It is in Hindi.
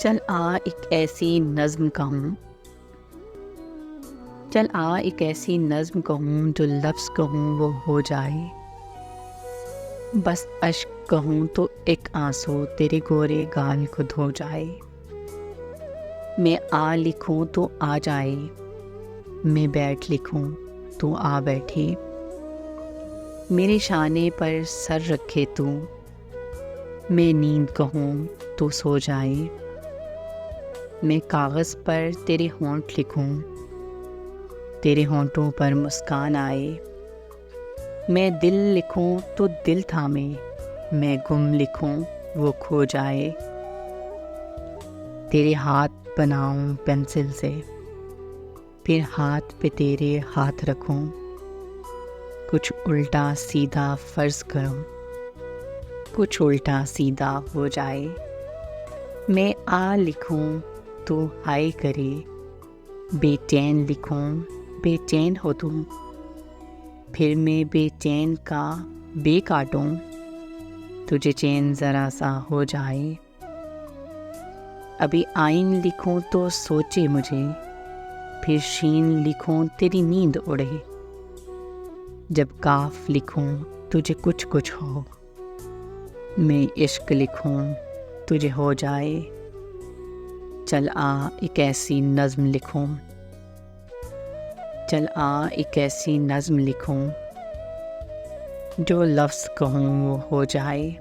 चल आ एक ऐसी नज़्म कहूँ। चल आ एक ऐसी नज़्म कहूँ, जो लफ्ज़ कहूँ वो हो जाए। बस अश्क कहूँ तो एक आंसू तेरे गोरे गाल को धो जाए। मैं आ लिखूँ तो आ जाए, मैं बैठ लिखूँ तो आ बैठे। मेरे शाने पर सर रखे तू, मैं नींद कहूँ तो सो जाए। मैं कागज़ पर तेरे होंठ लिखूं, तेरे होंठों पर मुस्कान आए। मैं दिल लिखूं तो दिल थामे, मैं गुम लिखूं वो खो जाए। तेरे हाथ बनाऊं पेंसिल से, फिर हाथ पे तेरे हाथ रखूं। कुछ उल्टा सीधा फ़र्ज़ करूं, कुछ उल्टा सीधा हो जाए। मैं आ लिखूं तो हाय करे, बेचैन लिखूं बेचैन हो तुम। फिर मैं बेचैन का बे काटूं, तुझे चैन ज़रा सा हो जाए। अभी आइन लिखूं तो सोचे मुझे, फिर शीन लिखूं तेरी नींद उड़े। जब काफ लिखूं तुझे कुछ कुछ हो, मैं इश्क लिखूं तुझे हो जाए। चल आ एक ऐसी नज़्म लिखूं। चल आ एक ऐसी नज़्म लिखूं, जो लफ्ज़ कहूँ वो हो जाए।